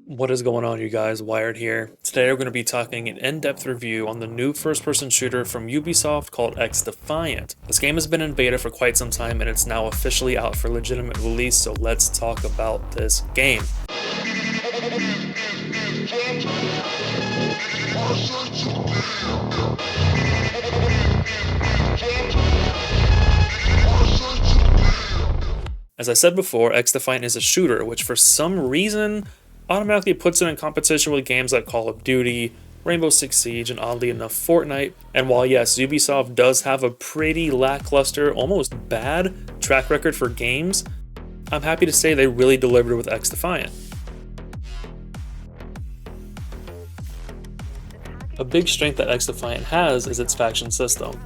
What is going on, you guys? Wired here. Today we're going to be talking an in-depth review on the new first-person shooter from Ubisoft called Xdefiant. This game has been in beta for quite some time and it's now officially out for legitimate release, so let's talk about this game. As I said before, Xdefiant is a shooter, which for some reason automatically puts it in competition with games like Call of Duty, Rainbow Six Siege, and oddly enough, Fortnite. And while yes, Ubisoft does have a pretty lackluster, almost bad track record for games, I'm happy to say they really delivered with Xdefiant. A big strength that Xdefiant has is its faction system.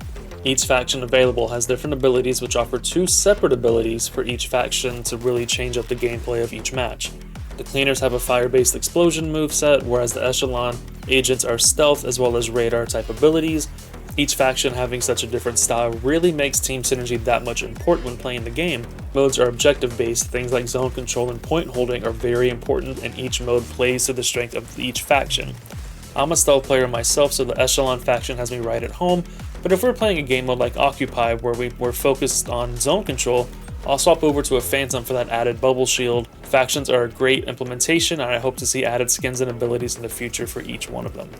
Each faction available has different abilities which offer two separate abilities for each faction to really change up the gameplay of each match. The Cleaners have a fire-based explosion moveset, whereas the Echelon agents are stealth as well as radar type abilities. Each faction having such a different style really makes team synergy that much important when playing the game. Modes are objective based, things like zone control and point holding are very important, and each mode plays to the strength of each faction. I'm a stealth player myself, so the Echelon faction has me right at home, but if we're playing a game mode like Occupy where we're focused on zone control, I'll swap over to a Phantom for that added bubble shield. Factions are a great implementation, and I hope to see added skins and abilities in the future for each one of them.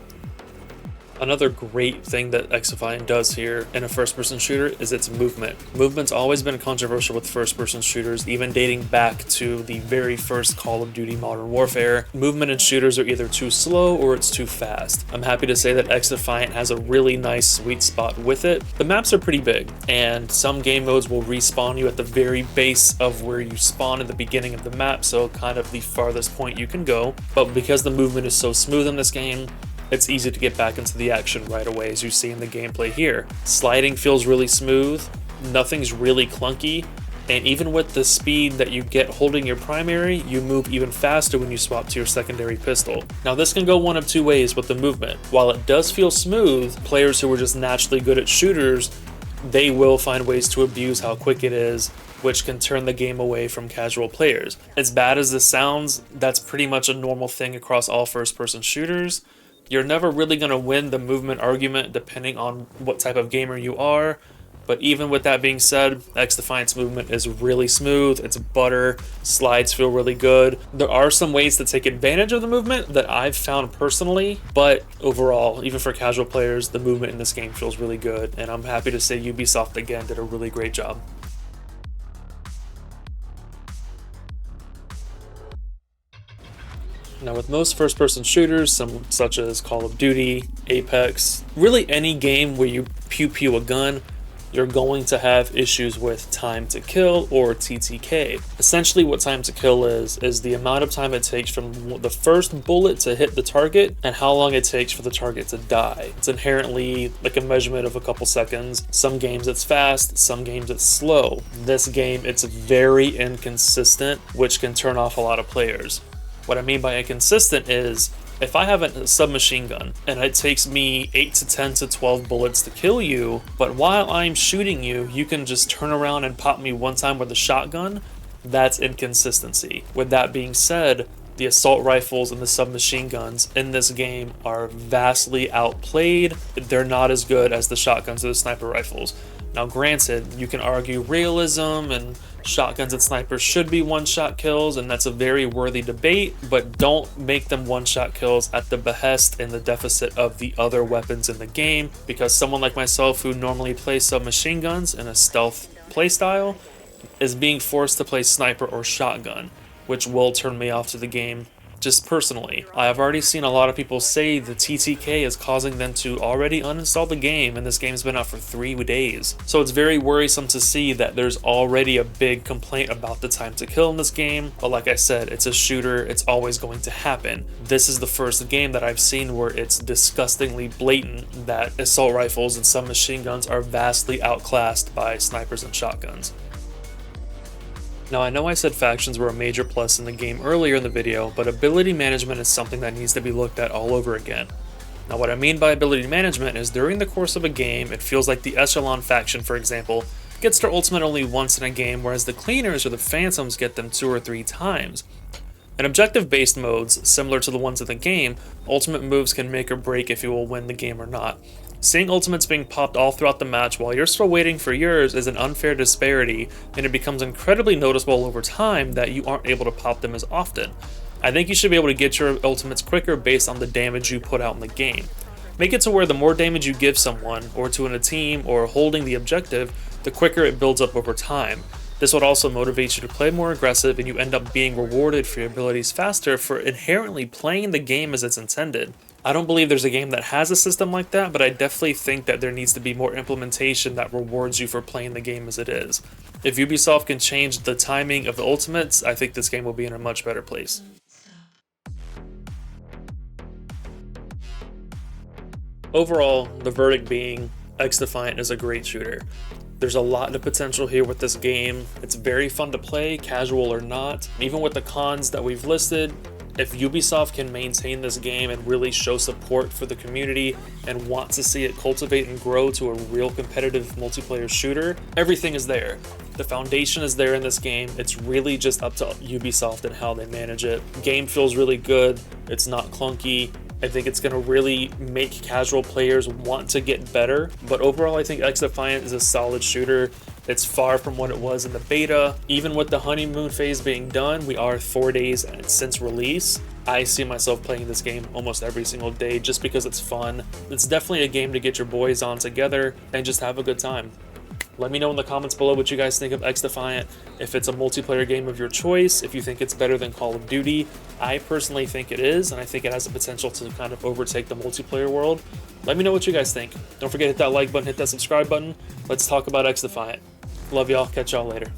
Another great thing that Xdefiant does here in a first-person shooter is its movement. Movement's always been controversial with first-person shooters, even dating back to the very first Call of Duty Modern Warfare. Movement in shooters are either too slow or it's too fast. I'm happy to say that Xdefiant has a really nice sweet spot with it. The maps are pretty big, and some game modes will respawn you at the very base of where you spawn at the beginning of the map, so kind of the farthest point you can go. But because the movement is so smooth in this game, it's easy to get back into the action right away, as you see in the gameplay here. Sliding feels really smooth, nothing's really clunky, and even with the speed that you get holding your primary, you move even faster when you swap to your secondary pistol. Now this can go one of two ways with the movement. While it does feel smooth, players who are just naturally good at shooters, they will find ways to abuse how quick it is, which can turn the game away from casual players. As bad as this sounds, that's pretty much a normal thing across all first-person shooters. You're never really going to win the movement argument depending on what type of gamer you are, but even with that being said, Xdefiant's movement is really smooth, it's butter, slides feel really good. There are some ways to take advantage of the movement that I've found personally, but overall, even for casual players, the movement in this game feels really good, and I'm happy to say Ubisoft again did a really great job. Now with most first-person shooters, such as Call of Duty, Apex, really any game where you pew-pew a gun, you're going to have issues with time to kill or TTK. Essentially what time to kill is the amount of time it takes from the first bullet to hit the target and how long it takes for the target to die. It's inherently like a measurement of a couple seconds. Some games it's fast, some games it's slow. This game it's very inconsistent, which can turn off a lot of players. What I mean by inconsistent is, if I have a submachine gun and it takes me 8 to 10 to 12 bullets to kill you, but while I'm shooting you, you can just turn around and pop me one time with a shotgun, that's inconsistency. With that being said, the assault rifles and the submachine guns in this game are vastly outplayed. They're not as good as the shotguns or the sniper rifles. Now granted, you can argue realism and shotguns and snipers should be one-shot kills, and that's a very worthy debate, but don't make them one-shot kills at the behest and the deficit of the other weapons in the game, because someone like myself who normally plays submachine guns in a stealth playstyle is being forced to play sniper or shotgun, which will turn me off to the game. Just personally, I have already seen a lot of people say the TTK is causing them to already uninstall the game, and this game's been out for 3 days. So it's very worrisome to see that there's already a big complaint about the time to kill in this game, but like I said, it's a shooter, it's always going to happen. This is the first game that I've seen where it's disgustingly blatant that assault rifles and submachine guns are vastly outclassed by snipers and shotguns. Now I know I said factions were a major plus in the game earlier in the video, but ability management is something that needs to be looked at all over again. Now what I mean by ability management is during the course of a game, it feels like the Echelon faction, for example, gets their ultimate only once in a game, whereas the Cleaners or the Phantoms get them 2 or 3 times. In objective-based modes, similar to the ones in the game, ultimate moves can make or break if you will win the game or not. Seeing ultimates being popped all throughout the match while you're still waiting for yours is an unfair disparity, and it becomes incredibly noticeable over time that you aren't able to pop them as often. I think you should be able to get your ultimates quicker based on the damage you put out in the game. Make it to where the more damage you give someone, or to a team, or holding the objective, the quicker it builds up over time. This would also motivate you to play more aggressive, and you end up being rewarded for your abilities faster for inherently playing the game as it's intended. I don't believe there's a game that has a system like that, but I definitely think that there needs to be more implementation that rewards you for playing the game as it is. If Ubisoft can change the timing of the ultimates, I think this game will be in a much better place. Overall, the verdict being Xdefiant is a great shooter. There's a lot of potential here with this game. It's very fun to play, casual or not. Even with the cons that we've listed, if Ubisoft can maintain this game and really show support for the community and want to see it cultivate and grow to a real competitive multiplayer shooter, everything is there. The foundation is there in this game. It's really just up to Ubisoft and how they manage it. Game feels really good. It's not clunky. I think it's going to really make casual players want to get better. But overall, I think Xdefiant is a solid shooter. It's far from what it was in the beta. Even with the honeymoon phase being done, we are 4 days since release. I see myself playing this game almost every single day just because it's fun. It's definitely a game to get your boys on together and just have a good time. Let me know in the comments below what you guys think of Xdefiant, if it's a multiplayer game of your choice, if you think it's better than Call of Duty. I personally think it is, and I think it has the potential to kind of overtake the multiplayer world. Let me know what you guys think. Don't forget to hit that like button, hit that subscribe button. Let's talk about Xdefiant. Love y'all, catch y'all later.